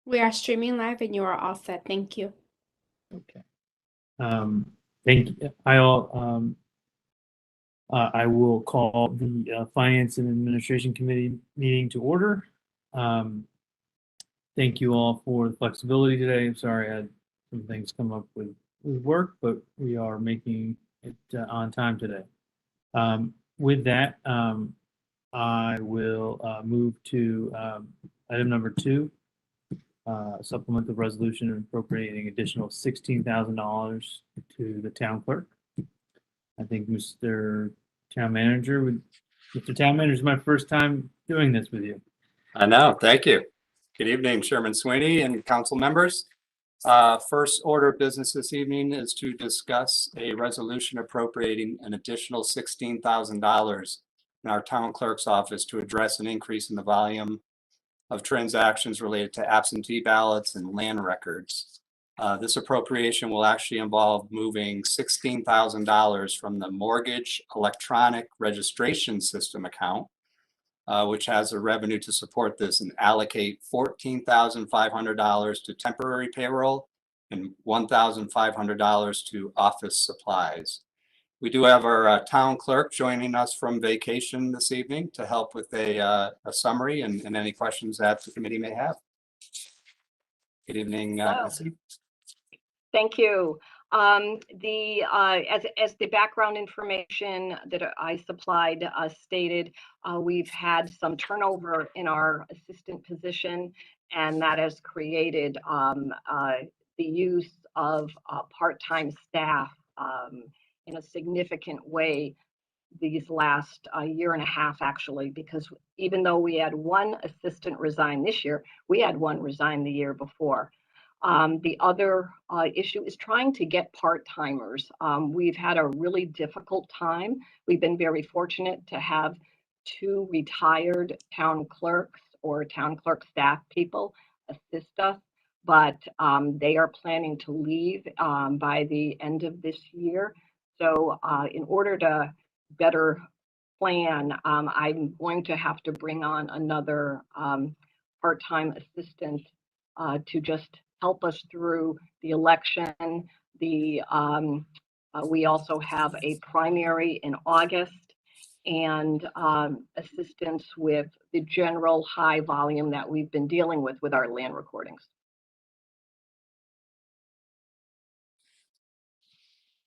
We are streaming live and you are all set. Thank you. Okay. Thank you. I will call the Finance and Administration Committee meeting to order. Thank you all for the flexibility today. I'm sorry I had some things come up with work, but we are making it on time today. With that, I will move to item number 2, supplemental resolution appropriating additional $16,000 to the town clerk. I think Mr. Town Manager is my first time doing this with you. I know. Thank you. Good evening, Chairman Sweeney and council members. First order of business this evening is to discuss a resolution appropriating an additional $16,000 in our town clerk's office to address an increase in the volume of transactions related to absentee ballots and land records. This appropriation will actually involve moving $16,000 from the mortgage electronic registration system account, which has a revenue to support this, and allocate $14,500 to temporary payroll and $1,500 to office supplies. We do have our town clerk joining us from vacation this evening to help with a summary and any questions that the committee may have. Good evening, Missy. Thank you. As the background information that I supplied stated, we've had some turnover in our assistant position, and that has created the use of part-time staff in a significant way these last year and a half, actually, because even though we had one assistant resign this year, we had one resign the year before. The other issue is trying to get part-timers. We've had a really difficult time. We've been very fortunate to have 2 retired town clerks or town clerk staff people assist us, but they are planning to leave by the end of this year. So in order to better plan, I'm going to have to bring on another part-time assistant to just help us through the election. We also have a primary in August, and assistance with the general high volume that we've been dealing with our land recordings.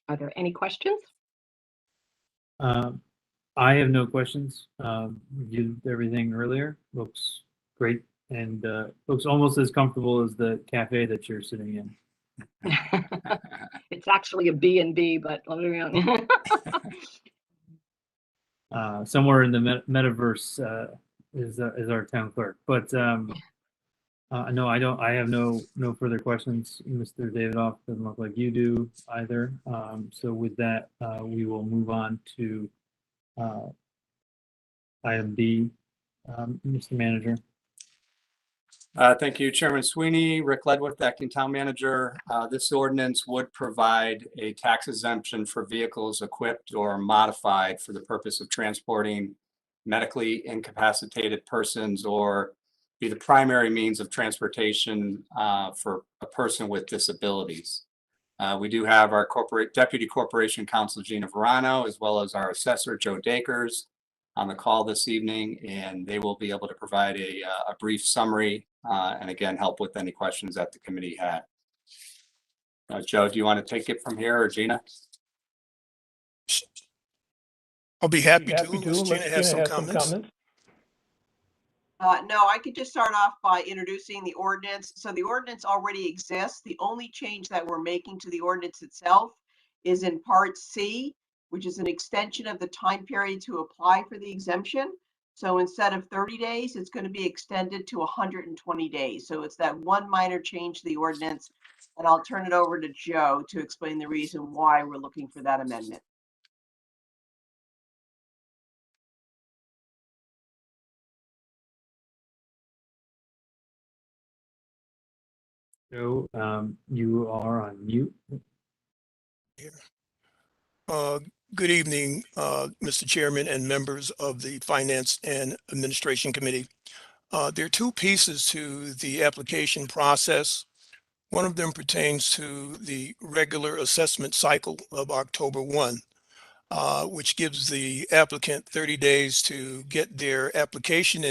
Are there any questions? I have no questions. Reviewed everything earlier. Looks great. And looks almost as comfortable as the cafe that you're sitting in. It's actually a B&B, but somewhere in the metaverse is our town clerk. But no, I don't. I have no further questions. Mr. Davidoff doesn't look like you do either. So with that, we will move on to item B, Mr. Manager. Thank you, Chairman Sweeney. Rick Ledwith, acting town manager. This ordinance would provide a tax exemption for vehicles equipped or modified for the purpose of transporting medically incapacitated persons, or be the primary means of transportation for a person with disabilities. We do have our Deputy Corporation Counsel Gina Verano, as well as our assessor Joe Dakers on the call this evening, and they will be able to provide a brief summary and again help with any questions that the committee had. Joe, do you want to take it from here, or Gina? I'll be happy to. Unless Gina has some comments. No, I could just start off by introducing the ordinance. So the ordinance already exists. The only change that we're making to the ordinance itself is in Part C, which is an extension of the time period to apply for the exemption. So instead of 30 days, it's going to be extended to 120 days. So it's that one minor change to the ordinance. And I'll turn it over to Joe to explain the reason why we're looking for that amendment. Joe, you are on mute. Good evening, Mr. Chairman and members of the Finance and Administration Committee. There are two pieces to the application process. One of them pertains to the regular assessment cycle of October 1, which gives the applicant 30 days to get their application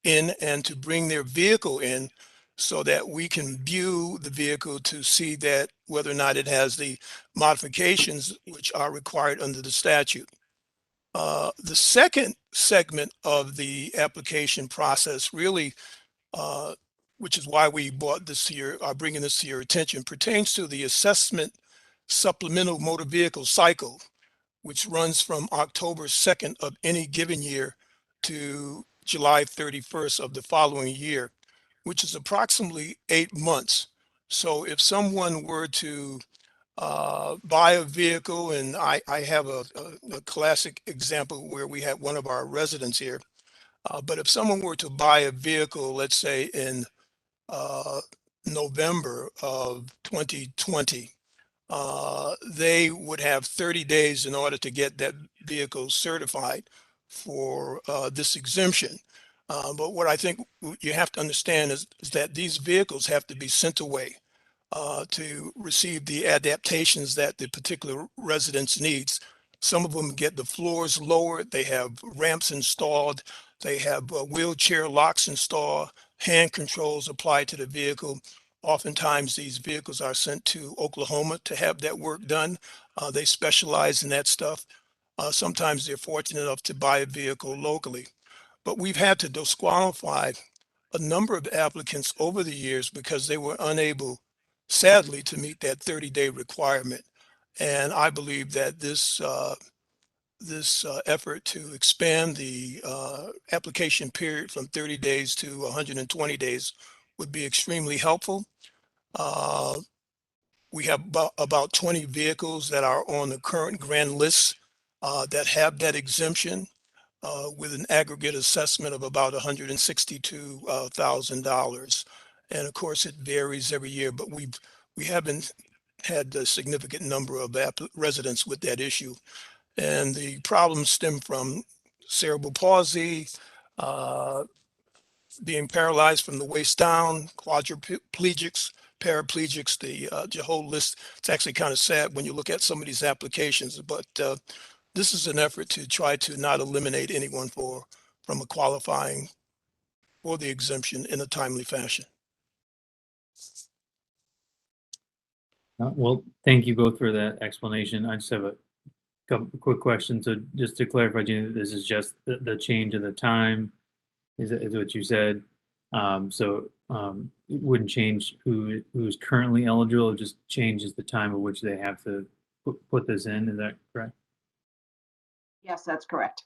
in and to bring their vehicle in so that we can view the vehicle to see that whether or not it has the modifications which are required under the statute. The second segment of the application process really, which is why we brought this to are bringing this to your attention, pertains to the assessment supplemental motor vehicle cycle, which runs from October 2nd of any given year to July 31st of the following year, which is approximately 8 months. So if someone were to buy a vehicle, and I have a classic example where we had one of our residents here, but if someone were to buy a vehicle, let's say in November of 2020, they would have 30 days in order to get that vehicle certified for this exemption. But what I think you have to understand is that these vehicles have to be sent away to receive the adaptations that the particular residence needs. Some of them get the floors lowered, they have ramps installed, they have wheelchair locks installed, hand controls applied to the vehicle. Oftentimes these vehicles are sent to Oklahoma to have that work done. They specialize in that stuff. Sometimes they're fortunate enough to buy a vehicle locally. But we've had to disqualify a number of applicants over the years because they were unable, sadly, to meet that 30-day requirement. And I believe that this effort to expand the application period from 30 days to 120 days would be extremely helpful. We have about 20 vehicles that are on the current grand list that have that exemption with an aggregate assessment of about $162,000. And of course, it varies every year, but we haven't had a significant number of residents with that issue. And the problems stem from cerebral palsy, being paralyzed from the waist down, quadriplegics, paraplegics, the whole list. It's actually kind of sad when you look at some of these applications, but this is an effort to try to not eliminate anyone from a qualifying for the exemption in a timely fashion. Well, thank you both for that explanation. I just have a couple quick questions. So just to clarify, Gina, this is just the change of the time, is what you said. It wouldn't change who's currently eligible. It just changes the time at which they have to put this in. Is that correct? Yes, that's correct.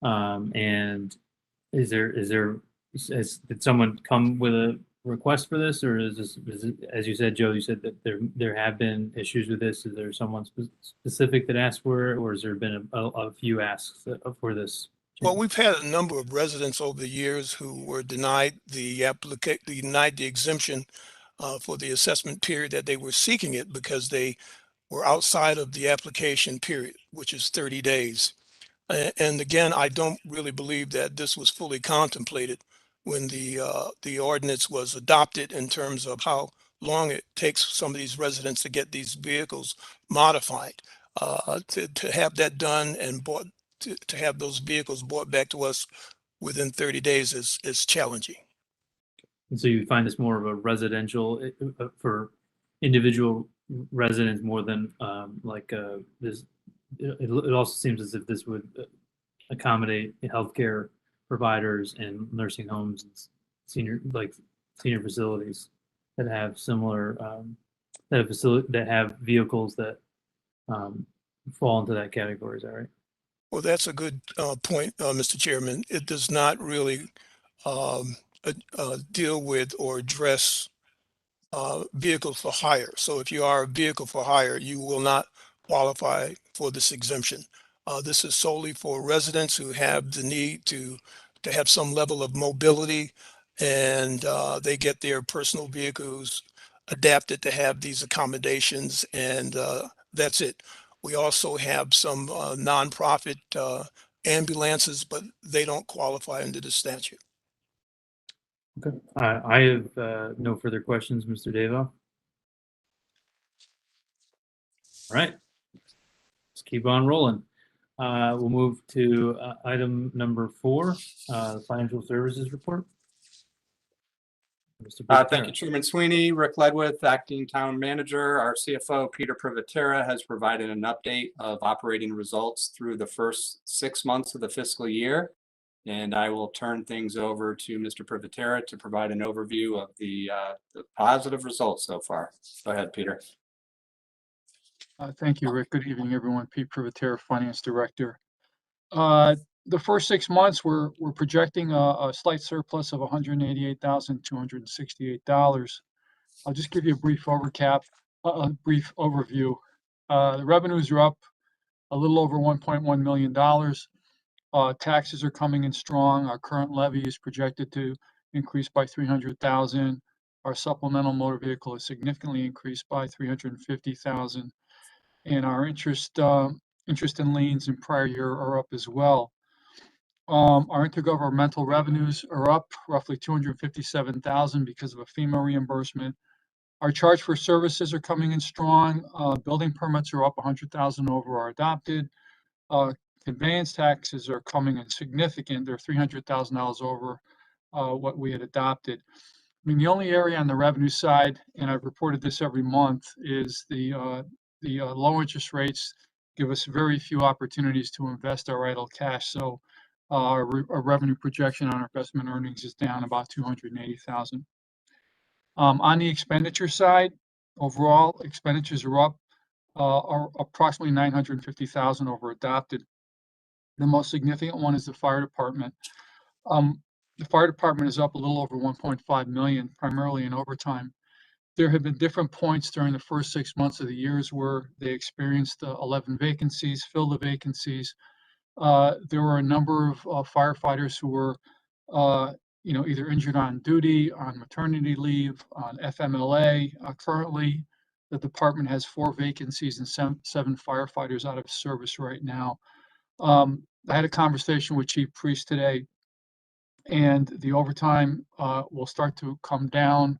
And did someone come with a request for this, or is it, as you said, Joe, you said that there have been issues with this? Is there someone specific that asked for it, or has there been a few asks for this? Well, we've had a number of residents over the years who were denied the exemption for the assessment period that they were seeking it because they were outside of the application period, which is 30 days. And again, I don't really believe that this was fully contemplated when the ordinance was adopted in terms of how long it takes some of these residents to get these vehicles modified. To have that done and to have those vehicles brought back to us within 30 days is challenging. And so you find this more of a residential for individual residents more than this. It also seems as if this would accommodate healthcare providers and nursing homes and senior facilities that have similar that have vehicles that fall into that category. Is that right? Well, that's a good point, Mr. Chairman. It does not really deal with or address vehicles for hire. So if you are a vehicle for hire, you will not qualify for this exemption. This is solely for residents who have the need to have some level of mobility, and they get their personal vehicles adapted to have these accommodations, and that's it. We also have some nonprofit ambulances, but they don't qualify under the statute. Okay. I have no further questions, Mr. Devo. All right. Let's keep on rolling. We'll move to item number 4, the financial services report. Mr. Thank you, Privatera. Chairman Sweeney. Rick Ledwith, Acting Town Manager. Our CFO, Peter Privatera, has provided an update of operating results through the first 6 months of the fiscal year. And I will turn things over to Mr. Privatera to provide an overview of the positive results so far. Go ahead, Peter. Thank you, Rick. Good evening, everyone. Pete Privatera, Finance Director. The first 6 months, we're projecting a slight surplus of $188,268. I'll just give you a brief overview. The revenues are up a little over $1.1 million. Taxes are coming in strong. Our current levy is projected to increase by $300,000. Our supplemental motor vehicle is significantly increased by $350,000. And our interest and liens in prior year are up as well. Our intergovernmental revenues are up roughly $257,000 because of a FEMA reimbursement. Our charge for services are coming in strong. Building permits are up $100,000 over our adopted. Conveyance taxes are coming in significant. They're $300,000 over what we had adopted. I mean, the only area on the revenue side, and I've reported this every month, is the low interest rates give us very few opportunities to invest our idle cash. So our revenue projection on our investment earnings is down about $280,000. On the expenditure side, overall expenditures are up approximately $950,000 over adopted. The most significant one is the fire department. The fire department is up a little over $1.5 million, primarily in overtime. There have been different points during the first 6 months of the years where they experienced 11 vacancies, filled the vacancies. There were a number of firefighters who were, either injured on duty, on maternity leave, on FMLA. Currently, the department has 4 vacancies and 7 firefighters out of service right now. I had a conversation with Chief Priest today, and the overtime will start to come down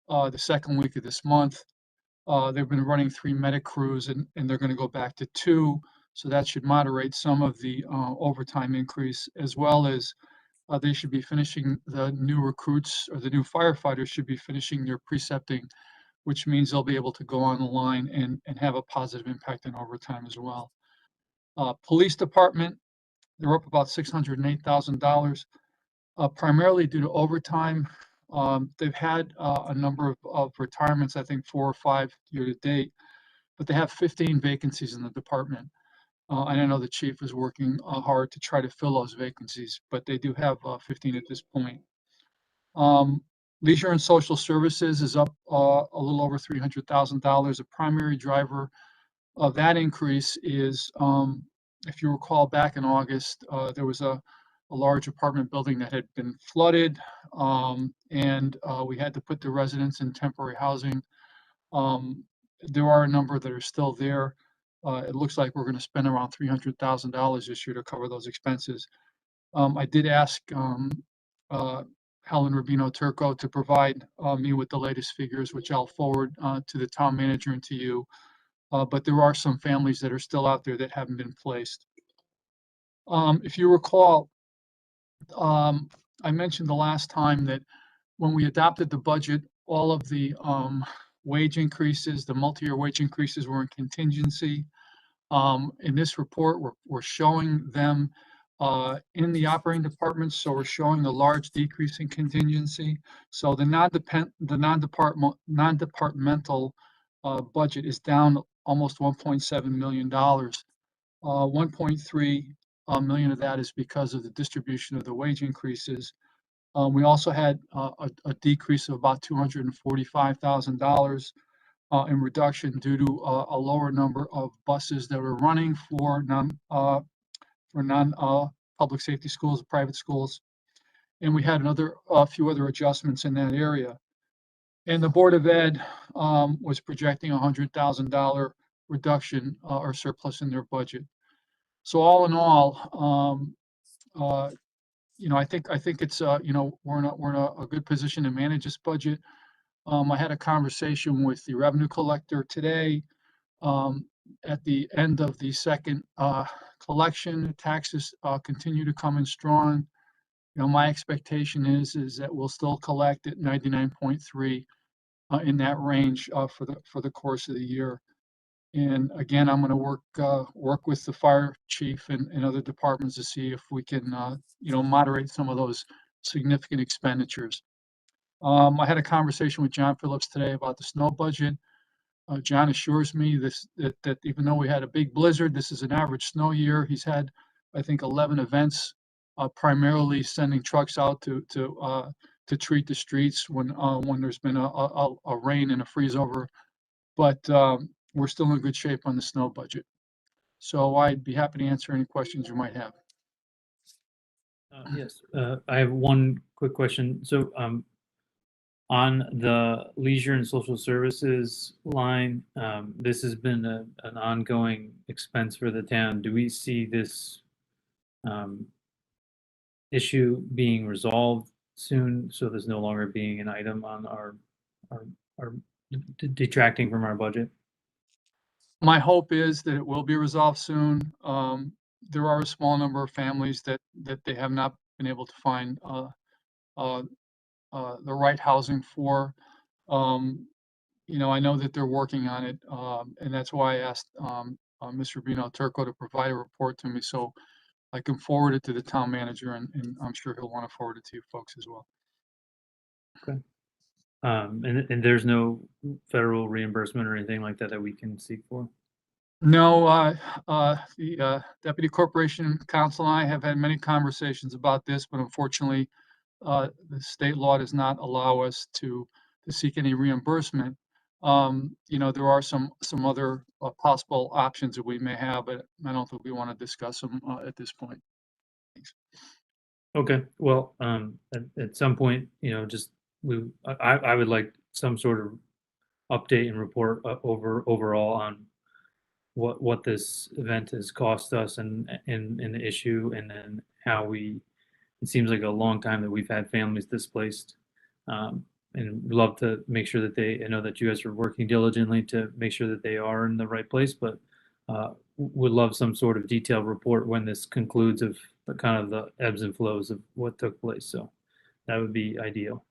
the second week of this month. They've been running 3 medic crews, and they're going to go back to 2. So that should moderate some of the overtime increase, as well as they should be finishing, the new recruits or the new firefighters should be finishing their precepting, which means they'll be able to go on the line and have a positive impact on overtime as well. Police department, they're up about $608,000, primarily due to overtime. They've had a number of retirements, I think 4 or 5 year to date, but they have 15 vacancies in the department. And I know the chief is working hard to try to fill those vacancies, but they do have 15 at this point. Leisure and social services is up a little over $300,000. A primary driver of that increase is, if you recall, back in August, there was a large apartment building that had been flooded, and we had to put the residents in temporary housing. There are a number that are still there. It looks like we're going to spend around $300,000 this year to cover those expenses. I did ask Helen Rubino Turco to provide me with the latest figures, which I'll forward to the town manager and to you. But there are some families that are still out there that haven't been placed. If you recall, I mentioned the last time that when we adopted the budget, all of the wage increases, the multi-year wage increases were in contingency. In this report, we're showing them in the operating departments, so we're showing a large decrease in contingency. So the non-departmental budget is down almost $1.7 million. 1.3 million of that is because of the distribution of the wage increases. We also had a decrease of about $245,000 in reduction due to a lower number of buses that were running for non-public safety schools, private schools. And we had a few other adjustments in that area. And the Board of Ed was projecting $100,000 reduction or surplus in their budget. So all in all, I think it's, we're in a good position to manage this budget. I had a conversation with the revenue collector today. At the end of the second collection, taxes continue to come in strong. My expectation is that we'll still collect at 99.3 in that range for the course of the year. And again, I'm going to work with the fire chief and other departments to see if we can moderate some of those significant expenditures. I had a conversation with John Phillips today about the snow budget. John assures me that even though we had a big blizzard, this is an average snow year. He's had, I think, 11 events, primarily sending trucks out to treat the streets when there's been a rain and a freeze over. But we're still in good shape on the snow budget. So I'd be happy to answer any questions you might have. Yes, I have one quick question. So, on the leisure and social services line, this has been an ongoing expense for the town. Do we see this issue being resolved soon, so there's no longer being an item on our detracting from our budget? My hope is that it will be resolved soon. There are a small number of families that they have not been able to find the right housing for. I know that they're working on it, and that's why I asked Mr. Rubino Turco to provide a report to me so I can forward it to the town manager, and I'm sure he'll want to forward it to you folks as well. Okay. And there's no federal reimbursement or anything like that that we can seek for? No, the Deputy Corporation Counsel and I have had many conversations about this, but unfortunately, the state law does not allow us to seek any reimbursement. There are some other possible options that we may have, but I don't think we want to discuss them at this point. Thanks. Okay, well, at some point, I would like some sort of update and report overall on what this event has cost us and the issue, and then how it seems like a long time that we've had families displaced. And we'd love to make sure that I know that you guys are working diligently to make sure that they are in the right place, but would love some sort of detailed report when this concludes of the kind of the ebbs and flows of what took place. So that would be ideal.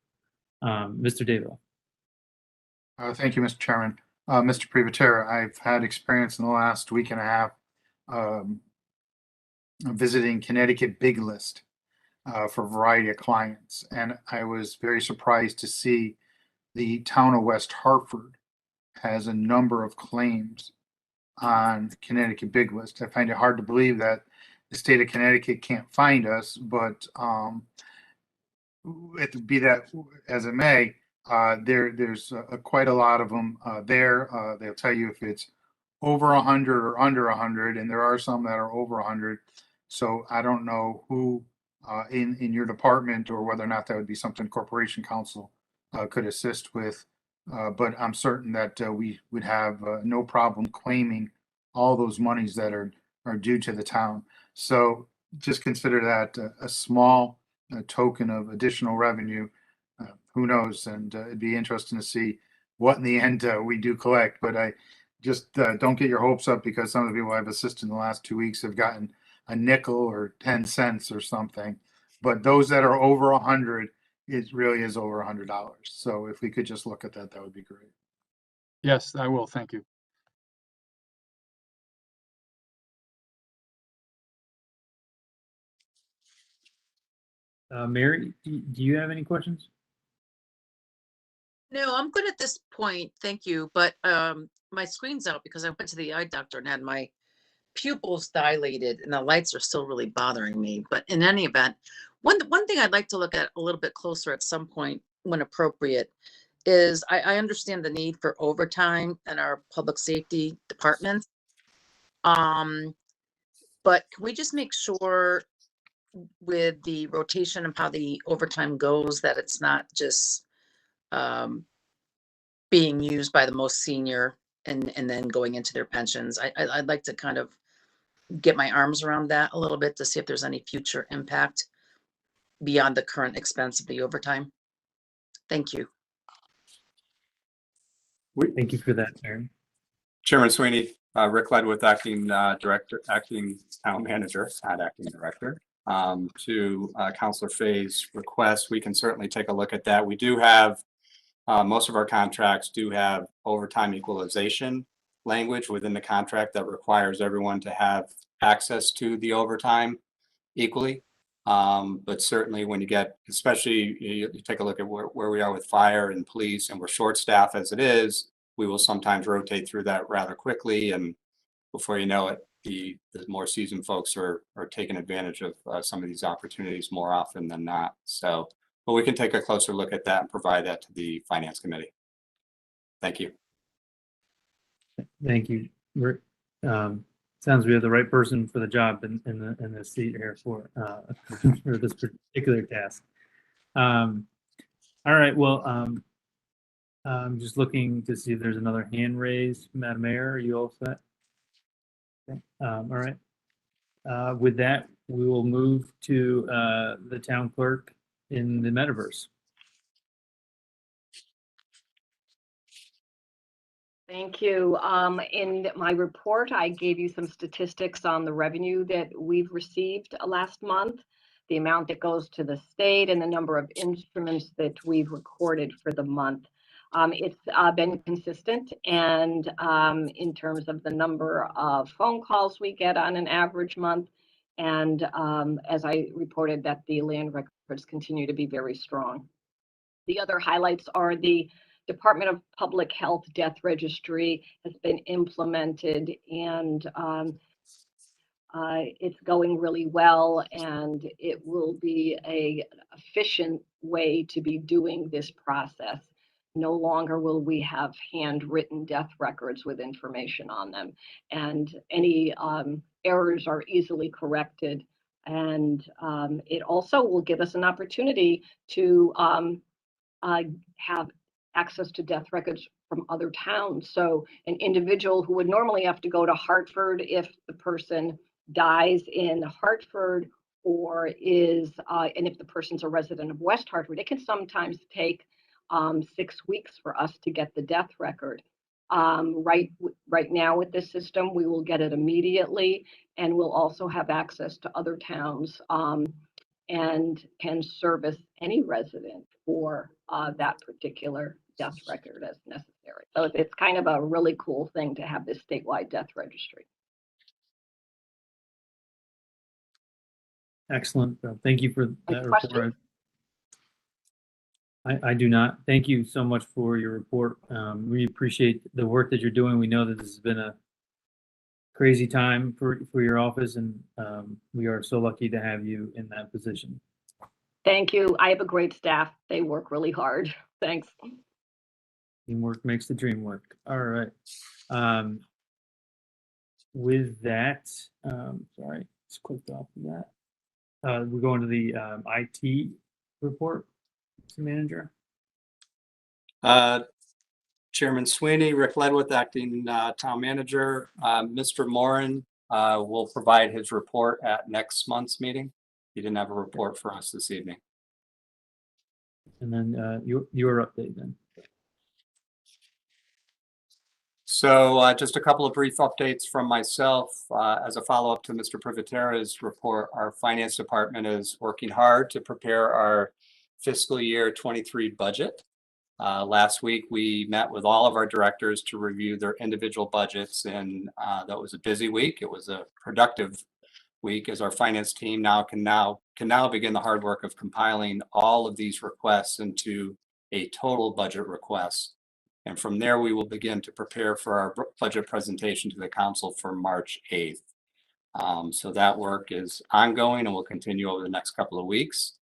Mr. Davo. Thank you, Mr. Chairman. Mr. Privatera, I've had experience in the last week and a half visiting Connecticut Big List for a variety of clients, and I was very surprised to see the town of West Hartford has a number of claims on Connecticut Big List. I find it hard to believe that the state of Connecticut can't find us, but it be that as it may, there's quite a lot of them there. They'll tell you if it's over 100 or under 100, and there are some that are over 100. So I don't know who in your department, or whether or not that would be something Corporation Counsel could assist with. But I'm certain that we would have no problem claiming all those monies that are due to the town. So just consider that a small token of additional revenue. Who knows? And it'd be interesting to see what in the end we do collect. But I just don't get your hopes up, because some of the people I've assisted in the last 2 weeks have gotten a nickel or 10 cents or something. But those that are over 100, it really is over $100. So if we could just look at that, that would be great. Yes, I will. Thank you. Mary, do you have any questions? No, I'm good at this point. Thank you. But my screen's out because I went to the eye doctor and had my pupils dilated, and the lights are still really bothering me. But in any event, one thing I'd like to look at a little bit closer at some point when appropriate is I understand the need for overtime in our public safety departments. But can we just make sure with the rotation of how the overtime goes that it's not just being used by the most senior and then going into their pensions? I'd like to kind of get my arms around that a little bit to see if there's any future impact. beyond the current expense of the overtime. Thank you. Thank you for that, Mary. Chairman Sweeney, Rick Ledwith, acting town manager, not acting director. To Councilor Fay's request, we can certainly take a look at that. We do have, most of our contracts do have overtime equalization language within the contract that requires everyone to have access to the overtime equally. But certainly when you get, especially you take a look at where we are with fire and police, and we're short staffed as it is, we will sometimes rotate through that rather quickly, and before you know it, the more seasoned folks are taking advantage of some of these opportunities more often than not. So, but we can take a closer look at that and provide that to the Finance Committee. Thank you. Thank you, Rick. Sounds we have the right person for the job in the seat here for for this particular task. All right, well, I'm just looking to see if there's another hand raised. Madam Mayor, are you all set? Okay. All right. With that, we will move to the town clerk in the metaverse. Thank you. In my report, I gave you some statistics on the revenue that we've received last month, the amount that goes to the state, and the number of instruments that we've recorded for the month. It's been consistent, and in terms of the number of phone calls we get on an average month, and as I reported, that the land records continue to be very strong. The other highlights are the Department of Public Health Death Registry has been implemented, and it's going really well, and it will be an efficient way to be doing this process. No longer will we have handwritten death records with information on them, and any errors are easily corrected. And it also will give us an opportunity to have access to death records from other towns. So an individual who would normally have to go to Hartford if the person dies in Hartford, or is, and if the person's a resident of West Hartford, it can sometimes take 6 weeks for us to get the death record. Right now with this system, we will get it immediately, and we'll also have access to other towns and can service any resident for that particular death record as necessary. So it's kind of a really cool thing to have this statewide death registry. Excellent. Thank you for that report. Questions? I do not. Thank you so much for your report. We appreciate the work that you're doing. We know that this has been a crazy time for your office, and we are so lucky to have you in that position. Thank you. I have a great staff. They work really hard. Thanks. Teamwork makes the dream work. All right. With that, sorry, just clicked off of that. We're going to the IT report, Mr. Manager. Chairman Sweeney, Rick Ledwith, acting town manager. Mr. Moran will provide his report at next month's meeting. He didn't have a report for us this evening. And then your update then. So just a couple of brief updates from myself. As a follow-up to Mr. Privatera's report, our finance department is working hard to prepare our fiscal year 23 budget. Last week, we met with all of our directors to review their individual budgets, and that was a busy week. It was a productive week, as our finance team can now begin the hard work of compiling all of these requests into a total budget request. And from there, we will begin to prepare for our budget presentation to the council for March 8th. So that work is ongoing and will continue over the next couple of weeks.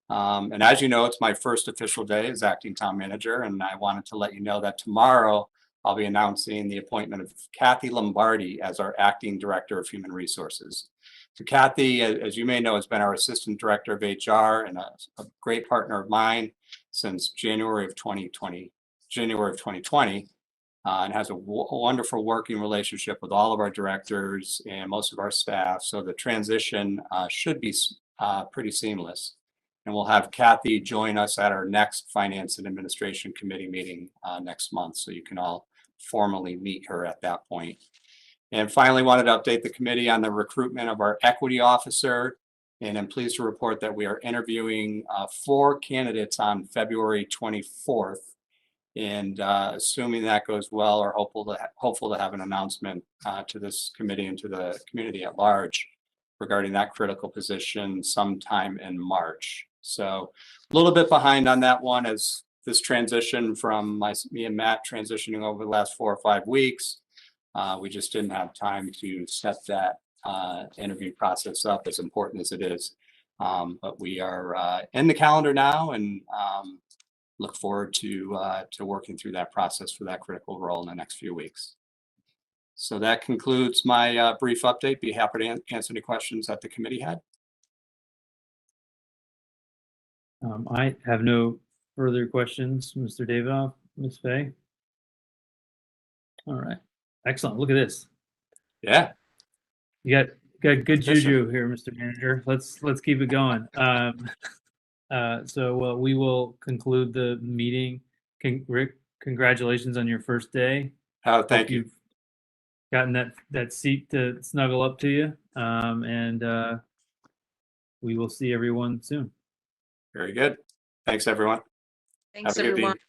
And as you know, it's my first official day as acting town manager, and I wanted to let you know that tomorrow I'll be announcing the appointment of Kathy Lombardi as our acting director of human resources. So Kathy, as you may know, has been our assistant director of HR and a great partner of mine since January of 2020, and has a wonderful working relationship with all of our directors and most of our staff. So the transition should be pretty seamless. And we'll have Kathy join us at our next Finance and Administration Committee meeting next month. So you can all formally meet her at that point. And finally, wanted to update the committee on the recruitment of our equity officer. And I'm pleased to report that we are interviewing 4 candidates on February 24th. And assuming that goes well, are hopeful to have an announcement to this committee and to the community at large regarding that critical position sometime in March. So a little bit behind on that one as this transition from me and Matt transitioning over the last 4 or 5 weeks. We just didn't have time to set that interview process up, as important as it is. But we are in the calendar now, and look forward to working through that process for that critical role in the next few weeks. So that concludes my brief update. Be happy to answer any questions that the committee had. I have no further questions, Mr. Davidoff, Ms. Fay. All right, excellent. Look at this. Yeah. You got good Efficient. juju here, Mr. Manager. Let's keep it going. So we will conclude the meeting. Rick, congratulations on your first day. Oh, Hope thank you. you've gotten that seat to snuggle up to you. And we will see everyone soon. Very good. Thanks, everyone. Thanks, Have a good everyone. evening.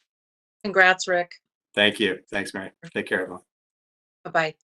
Congrats, Rick. Thank you. Thanks, Mary. Take care, everyone. Bye-bye.